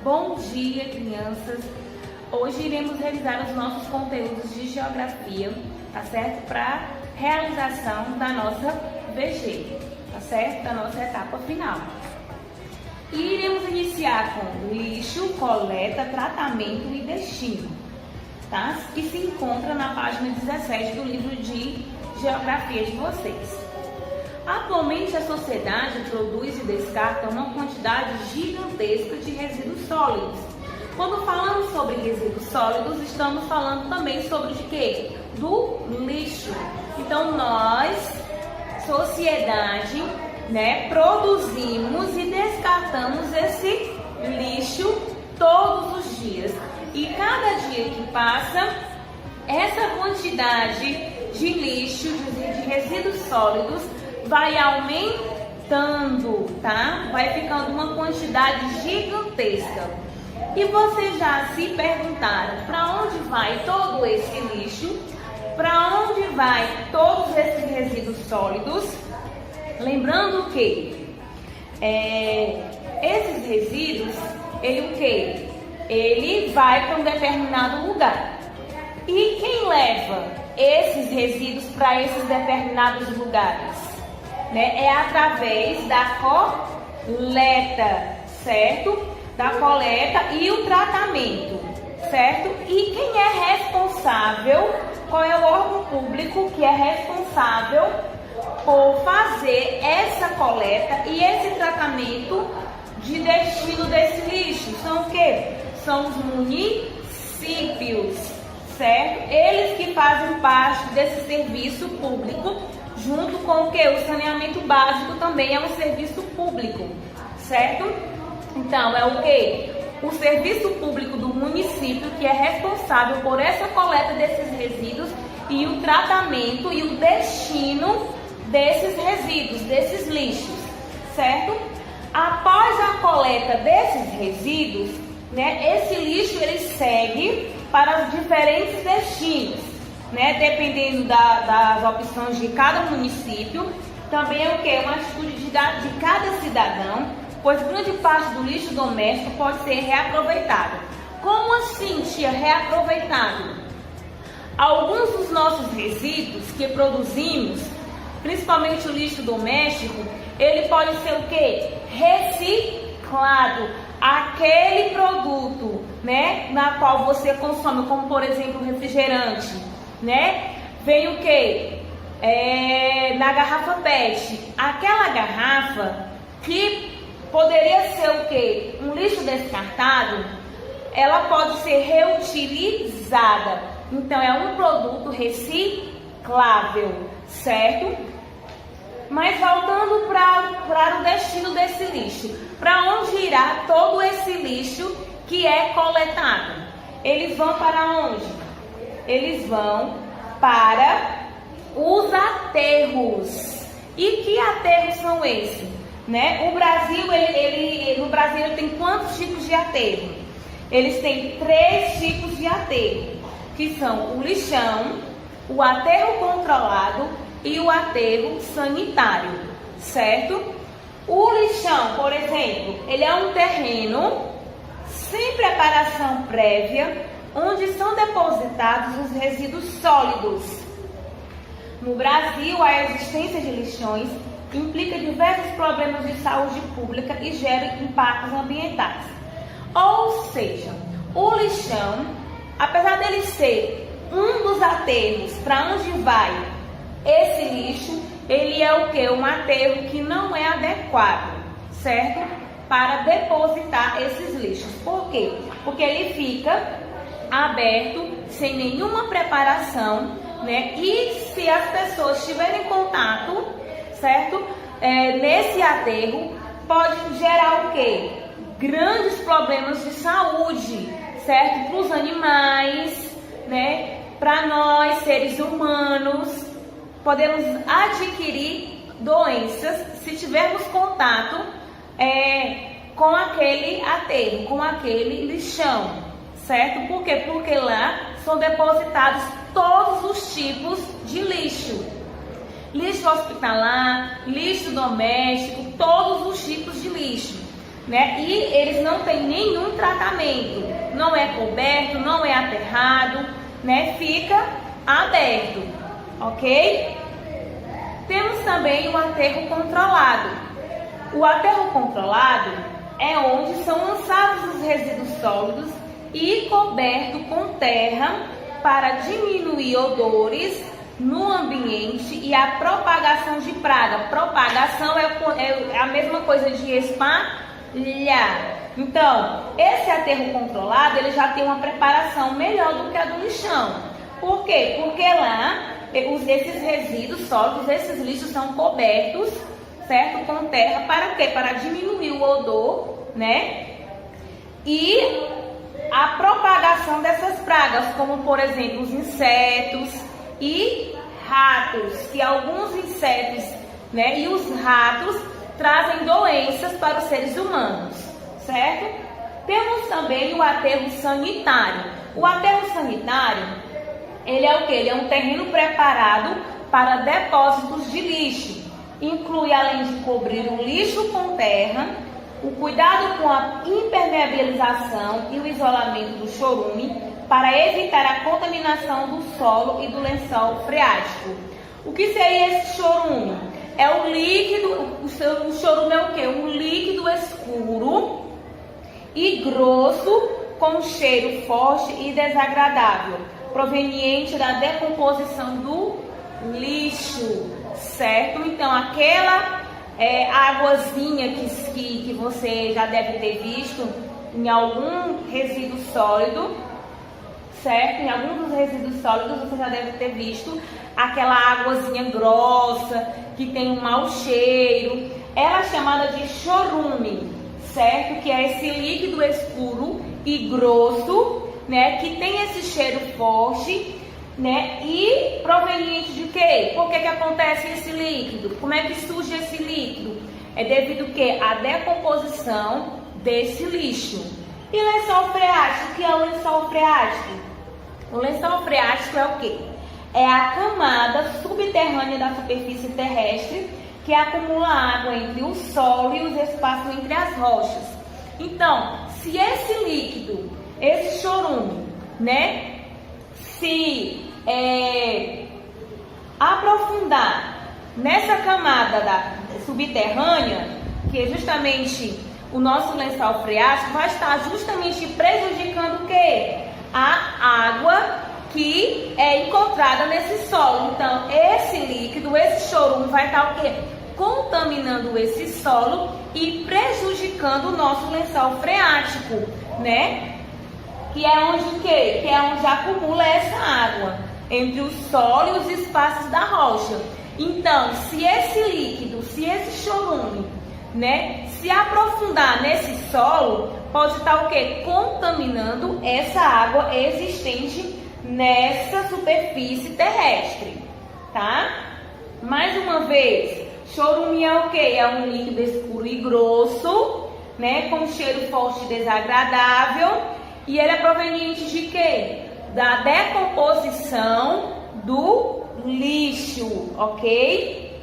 Bom dia, crianças! Hoje iremos revisar os nossos conteúdos de geografia, tá certo? Para realização da nossa VG, tá certo? Da nossa etapa final. E iremos iniciar com lixo, coleta, tratamento e destino, tá? Que se encontra na página 17 do livro de geografia de vocês. Atualmente, a sociedade produz e descarta uma quantidade gigantesca de resíduos sólidos. Quando falamos sobre resíduos sólidos, estamos falando também sobre de quê? Do lixo. Então, nós, sociedade, produzimos e descartamos esse lixo todos os dias. E cada dia que passa, essa quantidade de lixo, de resíduos sólidos, vai aumentando, tá? Vai ficando uma quantidade gigantesca. E vocês já se perguntaram para onde vai todo esse lixo? Para onde vai todos esses resíduos sólidos? Lembrando que esses resíduos, ele vai para um determinado lugar. E quem leva esses resíduos para esses determinados lugares? É através da coleta, certo? Da coleta e o tratamento, certo? E quem é responsável, qual é o órgão público que é responsável por fazer essa coleta e esse tratamento de destino desse lixo? São o quê? São os municípios, certo? Eles que fazem parte desse serviço público, junto com o que? O saneamento básico também é um serviço público, certo? Então, é o que? O serviço público do município que é responsável por essa coleta desses resíduos e o tratamento e o destino desses resíduos, desses lixos, certo? Após a coleta desses resíduos, esse lixo ele segue para os diferentes destinos. Dependendo das opções de cada município, também é o que? Uma atitude de cada cidadão, pois grande parte do lixo doméstico pode ser reaproveitado. Como assim, tia, reaproveitado? Alguns dos nossos resíduos que produzimos, principalmente o lixo doméstico, ele pode ser o que? Reciclado. Aquele produto, na qual você consome, como por exemplo o refrigerante, vem o que? Na garrafa PET. Aquela garrafa que poderia ser o que? Um lixo descartado, ela pode ser reutilizada. Então é um produto reciclável, certo? Mas voltando para o destino desse lixo, para onde irá todo esse lixo que é coletado? Eles vão para onde? Eles vão para os aterros. E que aterros são esses? O Brasil, no Brasil, ele tem quantos tipos de aterro? Eles têm 3 tipos de aterro, que são o lixão, o aterro controlado e o aterro sanitário, certo? O lixão, por exemplo, ele é um terreno sem preparação prévia, onde são depositados os resíduos sólidos. No Brasil, a existência de lixões implica diversos problemas de saúde pública e gera impactos ambientais. Ou seja, o lixão, apesar dele ser um dos aterros para onde vai esse lixo, ele é o que? Um aterro que não é adequado, certo? Para depositar esses lixos. Por quê? Porque ele fica aberto, sem nenhuma preparação, E se as pessoas tiverem contato, certo? Nesse aterro, pode gerar o quê? Grandes problemas de saúde, certo? Para os animais, Para nós, seres humanos, podemos adquirir doenças se tivermos contato com aquele aterro, com aquele lixão, certo? Por quê? Porque lá são depositados todos os tipos de lixo. Lixo hospitalar, lixo doméstico, todos os tipos de lixo. né? E eles não têm nenhum tratamento, não é coberto, não é aterrado, né? Fica aberto, ok? Temos também o aterro controlado. O aterro controlado é onde são lançados os resíduos sólidos e coberto com terra para diminuir odores no ambiente e a propagação de praga. Propagação é a mesma coisa de espalhar. Então, esse aterro controlado, ele já tem uma preparação melhor do que a do lixão. Por quê? Porque lá, esses resíduos sólidos, esses lixos são cobertos, certo? Com terra, para quê? Para diminuir o odor, né? E a propagação dessas pragas, como por exemplo os insetos e ratos, que alguns insetos, né, e os ratos trazem doenças para os seres humanos, certo? Temos também o aterro sanitário. O aterro sanitário, ele é o quê? Ele é um terreno preparado para depósitos de lixo. Inclui, além de cobrir o lixo com terra, o cuidado com a impermeabilização e o isolamento do chorume para evitar a contaminação do solo e do lençol freático. O que seria esse chorume? É o líquido, o chorume é o quê? Um líquido escuro e grosso com cheiro forte e desagradável, proveniente da decomposição do lixo, certo? Então, aquela águazinha que você já deve ter visto em algum resíduo sólido, certo? Em algum dos resíduos sólidos você já deve ter visto aquela águazinha grossa, que tem um mau cheiro. Ela é chamada de chorume, certo? Que é esse líquido escuro e grosso, né? Que tem esse cheiro forte, né? E proveniente de quê? Por que acontece esse líquido? Como é que surge esse líquido? É devido que à decomposição desse lixo. E lençol freático? O que é o lençol freático? O lençol freático é o quê? É a camada subterrânea da superfície terrestre que acumula água entre o solo e os espaços entre as rochas. Então, se esse líquido, esse chorume, né, se aprofundar nessa camada subterrânea, que é justamente o nosso lençol freático, vai estar justamente prejudicando o quê? A água que é encontrada nesse solo. Então, esse líquido, esse chorume vai estar o quê? Contaminando esse solo e prejudicando o nosso lençol freático, né? Que é onde o quê? Que é onde acumula essa água entre o solo e os espaços da rocha. Então, se esse líquido, se esse chorume, né, se aprofundar nesse solo, pode estar o quê? Contaminando essa água existente nessa superfície terrestre, tá? Mais uma vez, chorume é o quê? É um líquido escuro e grosso, né, com cheiro forte e desagradável, e ele é proveniente de quê? Da decomposição do lixo, ok?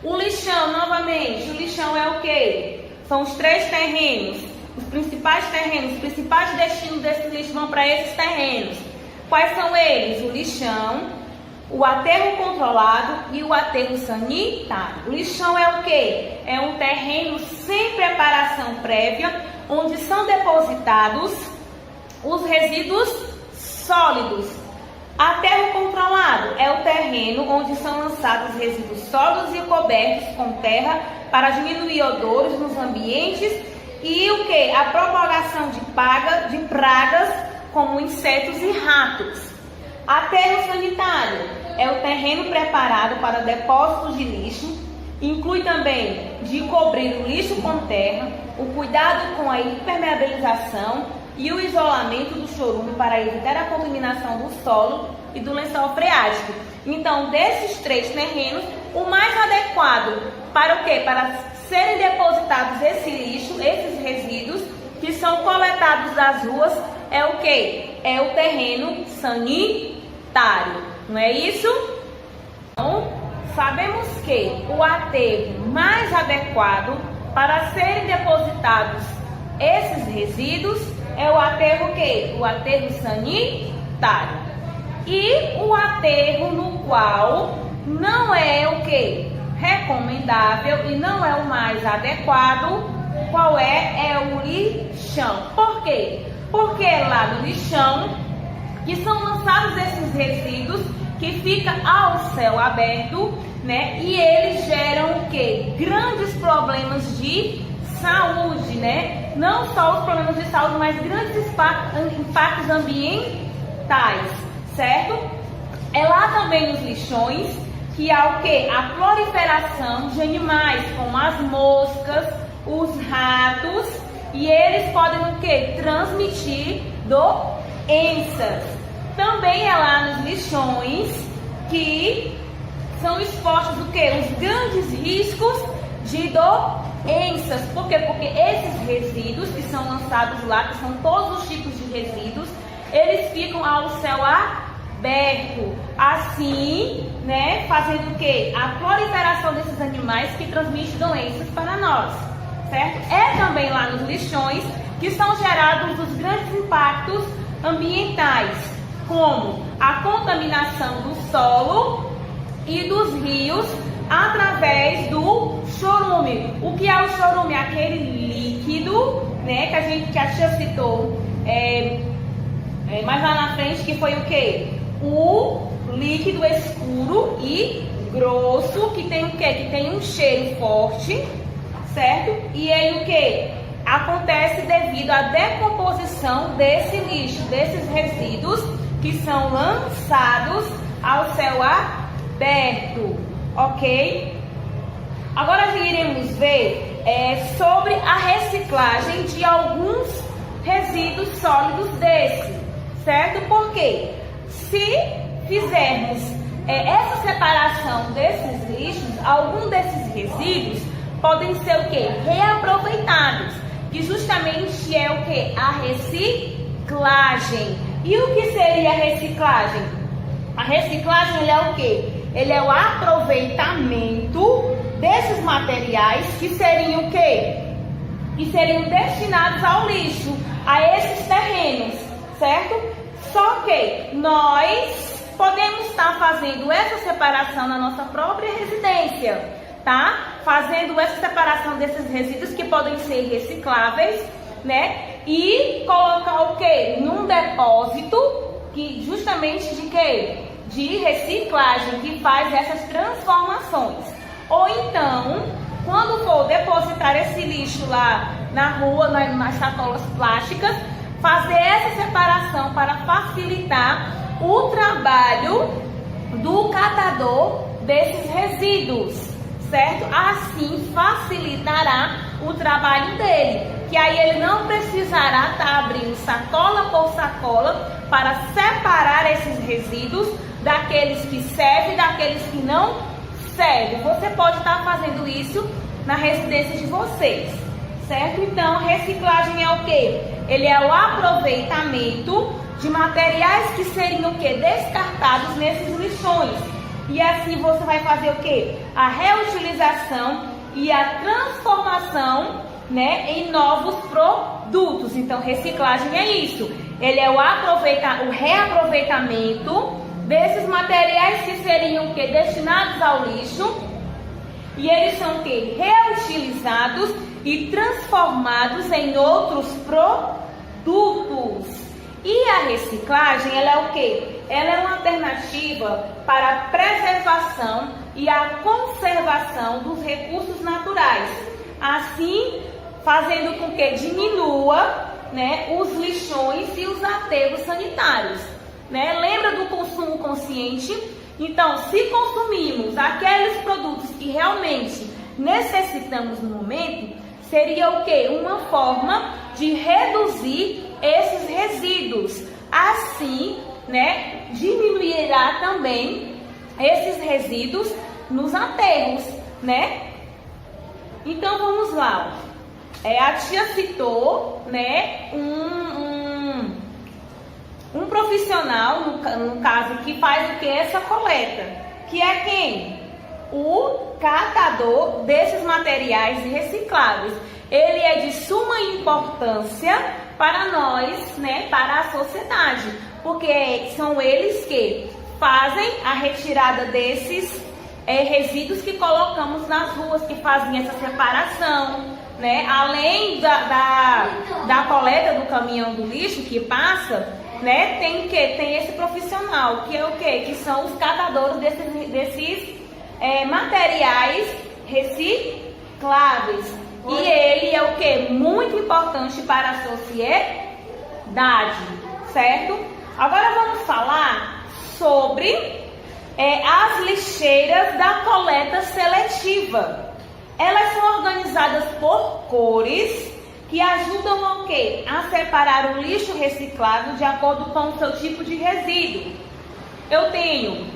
O lixão, novamente, o lixão é o quê? São os três terrenos, os principais destinos desse lixo vão para esses terrenos. Quais são eles? O lixão, o aterro controlado e o aterro sanitário. O lixão é o quê? É um terreno sem preparação prévia, onde são depositados os resíduos sólidos. Aterro controlado é o terreno onde são lançados resíduos sólidos e cobertos com terra para diminuir odores nos ambientes e o que? A propagação de pragas como insetos e ratos. Aterro sanitário é o terreno preparado para depósitos de lixo, inclui também de cobrir o lixo com terra, o cuidado com a impermeabilização e o isolamento do chorume para evitar a contaminação do solo e do lençol freático. Então, desses três terrenos, o mais adequado para o quê? Para serem depositados esse lixo, esses resíduos que são coletados das ruas, é o quê? É o terreno sanitário, não é isso? Então, sabemos que o aterro mais adequado para serem depositados esses resíduos é o aterro quê? O aterro sanitário. E o aterro no qual não é o quê? Recomendável e não é o mais adequado, qual é? É o lixão. Por quê? Porque é lá no lixão que são lançados esses resíduos que fica ao céu aberto, né? E eles geram o quê? Grandes problemas de saúde, né? Não só os problemas de saúde, mas grandes impactos ambientais, certo? É lá também nos lixões que há o quê? A proliferação de animais, como as moscas, os ratos, e eles podem o quê? Transmitir doenças. Também é lá nos lixões que são expostos o quê? Os grandes riscos de doenças. Por quê? Porque esses resíduos que são lançados lá, que são todos os tipos de resíduos, eles ficam ao céu aberto, assim, né, fazendo o quê? A proliferação desses animais que transmitem doenças para nós, certo? É também lá nos lixões que são gerados os grandes impactos ambientais, como a contaminação do solo e dos rios através do chorume. O que é o chorume? Aquele líquido, né, que a gente já citou mais lá na frente, que foi o que? O líquido escuro e grosso, que tem o que? Que tem um cheiro forte, certo? E ele o que? Acontece devido à decomposição desse lixo, desses resíduos que são lançados ao céu aberto, ok? Agora iremos ver sobre a reciclagem de alguns resíduos sólidos desse, certo? Porque se fizermos essa separação desses lixos, alguns desses resíduos podem ser o que? Reaproveitados, que justamente é o que? A reciclagem. E o que seria a reciclagem? A reciclagem ele é o que? Ele é o aproveitamento desses materiais que seriam o quê? Que seriam destinados ao lixo, a esses terrenos, certo? Só que nós podemos estar fazendo essa separação na nossa própria residência, tá? Fazendo essa separação desses resíduos que podem ser recicláveis, né? E colocar o quê? Num depósito que justamente de quê? De reciclagem, que faz essas transformações. Ou então, quando for depositar esse lixo lá na rua, nas sacolas plásticas, fazer essa separação para facilitar o trabalho do catador desses resíduos, certo? Assim facilitará o trabalho dele, que aí ele não precisará estar abrindo sacola por sacola para separar esses resíduos daqueles que servem e daqueles que não servem. Você pode estar fazendo isso na residência de vocês, certo? Então, reciclagem é o quê? Ele é o aproveitamento de materiais que seriam o quê? Descartados nesses lixões. E assim você vai fazer o quê? A reutilização e a transformação, né, em novos produtos. Então, reciclagem é isso. Ele é o reaproveitamento desses materiais que seriam o quê? Destinados ao lixo. E eles são o quê? Reutilizados e transformados em outros produtos. E a reciclagem, ela é o quê? Ela é uma alternativa para a preservação e a conservação dos recursos naturais. Assim, fazendo com que diminua, né, os lixões e os aterros sanitários. Né? Lembra do consumo consciente? Então, se consumimos aqueles produtos que realmente necessitamos no momento, seria o quê? Uma forma de reduzir esses resíduos. Assim, né, diminuirá também esses resíduos nos aterros, né? Então, vamos lá. A tia citou, né, um profissional, no caso, que faz o que? Essa coleta, que é quem? O catador desses materiais recicláveis. ele é de suma importância para nós, né, para a sociedade, porque são eles que fazem a retirada desses resíduos que colocamos nas ruas, que fazem essa separação, né? Além da coleta do caminhão do lixo que passa, né? Tem esse profissional, que é o quê? Que são os catadores desses materiais recicláveis. E ele é o quê? Muito importante para a sociedade, certo? Agora vamos falar sobre as lixeiras da coleta seletiva. Elas são organizadas por cores que ajudam o quê? A separar o lixo reciclado de acordo com o seu tipo de resíduo. Eu tenho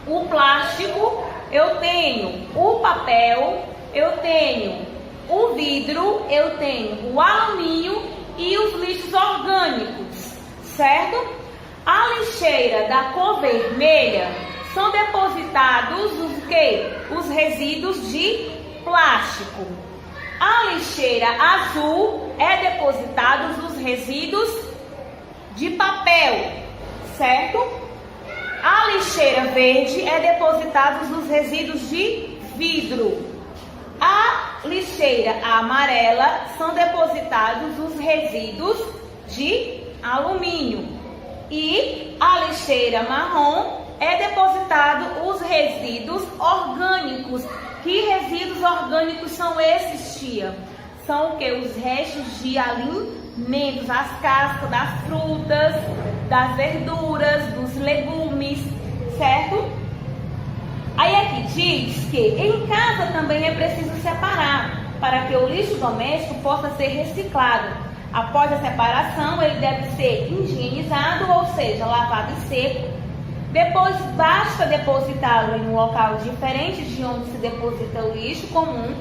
o plástico, eu tenho o papel, eu tenho o vidro, eu tenho o alumínio e os lixos orgânicos, certo? A lixeira da cor vermelha são depositados os resíduos de plástico. A lixeira azul é depositados os resíduos de papel, certo? A lixeira verde é depositados os resíduos de vidro. A lixeira amarela são depositados os resíduos de alumínio. E a lixeira marrom é depositado os resíduos orgânicos. Que resíduos orgânicos são esses, tia? São o que? Os restos de alimentos, as cascas das frutas, das verduras, dos legumes, certo? Aí aqui diz que em casa também é preciso separar, para que o lixo doméstico possa ser reciclado. Após a separação, ele deve ser higienizado, ou seja, lavado e seco. Depois basta depositá-lo em um local diferente de onde se deposita o lixo comum,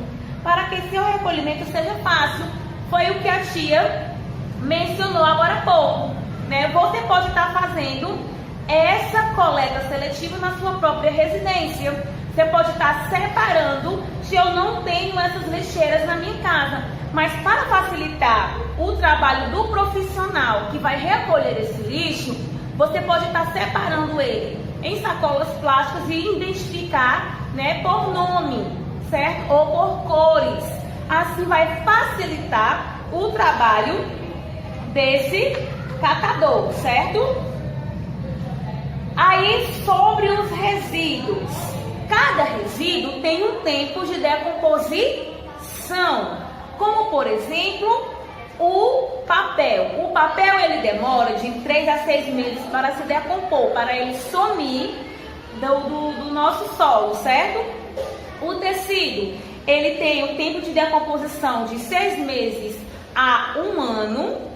para que seu recolhimento seja fácil. Foi o que a tia mencionou agora há pouco, né? Você pode estar fazendo essa coleta seletiva na sua própria residência. Você pode estar separando. Se eu não tenho essas lixeiras na minha casa, mas para facilitar o trabalho do profissional que vai recolher esse lixo, você pode estar separando ele em sacolas plásticas e identificar, né, por nome, certo? Ou por cores. Assim vai facilitar o trabalho desse catador, certo? Aí sobre os resíduos. Cada resíduo tem um tempo de decomposição, como por exemplo o papel. O papel ele demora de 3 a 6 meses para se decompor, para ele sumir do nosso solo, certo? O tecido ele tem um tempo de decomposição de 6 meses a 1 ano.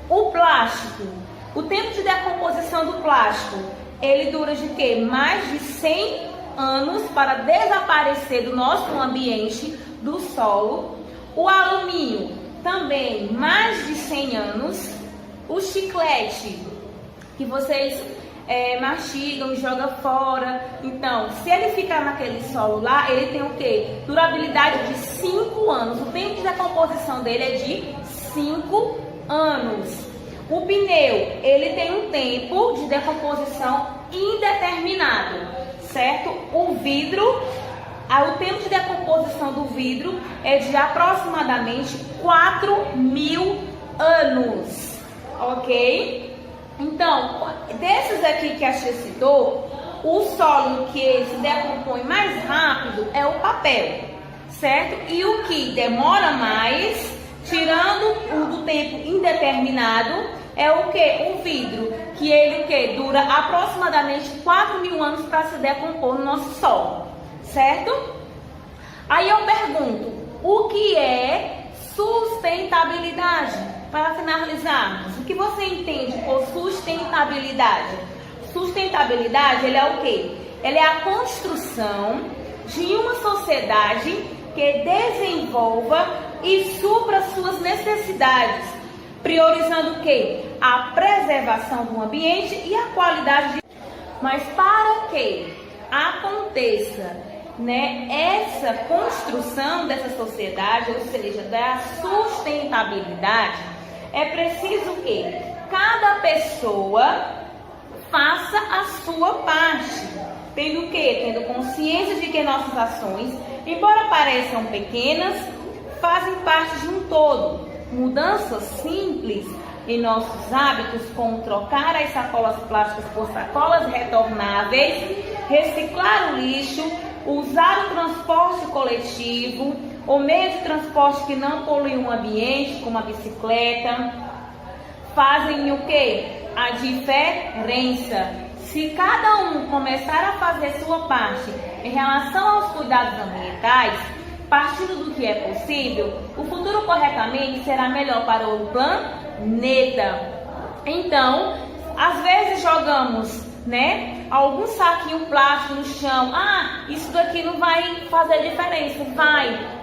O plástico, o tempo de decomposição do plástico, ele dura de quê? Mais de 100 anos para desaparecer do nosso ambiente, do solo. O alumínio também mais de 100 anos. O chiclete que vocês mastigam e jogam fora, então se ele ficar naquele solo lá, ele tem o quê? Durabilidade de 5 anos. O tempo de decomposição dele é de 5 anos. O pneu, ele tem um tempo de decomposição indeterminado, certo? O vidro, o tempo de decomposição do vidro é de aproximadamente 4.000 anos, ok? Então, desses aqui que a tia citou, o solo que se decompõe mais rápido é o papel, certo? E o que demora mais, tirando o do tempo indeterminado, é o que? O vidro, que ele dura aproximadamente 4.000 anos para se decompor no nosso solo, certo? Aí eu pergunto, o que é sustentabilidade? Para finalizarmos, o que você entende por sustentabilidade? Sustentabilidade, ele é o quê? Ele é a construção de uma sociedade que desenvolva e supra suas necessidades, priorizando o quê? A preservação do ambiente e a qualidade de... Mas para que aconteça né, essa construção dessa sociedade, ou seja, da sustentabilidade, é preciso que cada pessoa faça a sua parte, tendo consciência de que nossas ações, embora pareçam pequenas, fazem parte de um todo. Mudanças simples em nossos hábitos, como trocar as sacolas plásticas por sacolas retornáveis, reciclar o lixo, usar o transporte coletivo, ou meio de transporte que não polui o ambiente, como a bicicleta, fazem o quê? A diferença. Se cada um começar a fazer sua parte em relação aos cuidados ambientais, partindo do que é possível, o futuro corretamente será melhor para o planeta. Então, às vezes jogamos, né, algum saquinho plástico no chão. Ah, isso daqui não vai fazer diferença.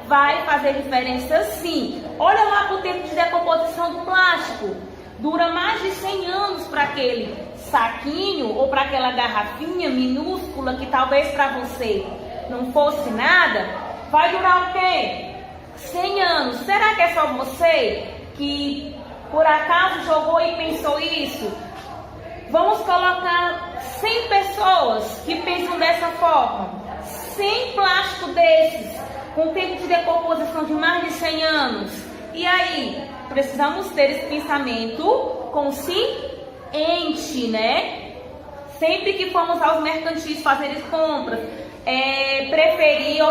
Vai fazer diferença sim. Olha lá para o tempo de decomposição do plástico. Dura mais de 100 anos para aquele saquinho ou para aquela garrafinha minúscula que talvez para você não fosse nada. Vai durar o quê? 100 anos. Será que é só você que por acaso jogou e pensou isso? Vamos colocar 100 pessoas que pensam dessa forma. 100 plásticos desses, com tempo de decomposição de mais de 100 anos. E aí, precisamos ter esse pensamento consciente, né? Sempre que formos aos mercantis fazer as compras, preferir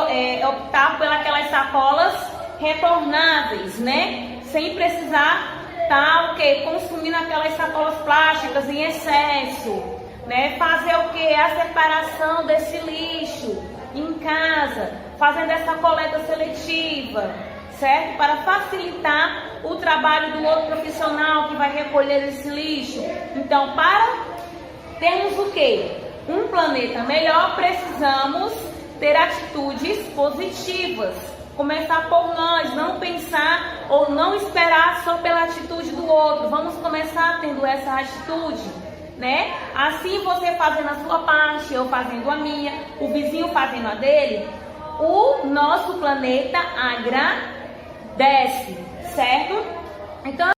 optar pelas sacolas retornáveis, né? Sem precisar estar consumindo aquelas sacolas plásticas em excesso, né? Fazer o que? A separação desse lixo em casa, fazendo essa coleta seletiva, certo? Para facilitar o trabalho do outro profissional que vai recolher esse lixo. Então, para termos o quê? Um planeta melhor, precisamos ter atitudes positivas. Começar por nós, não pensar ou não esperar só pela atitude do outro. Vamos começar tendo essa atitude, né? Assim, você fazendo a sua parte, eu fazendo a minha, o vizinho fazendo a dele, o nosso planeta agradece, certo? Então,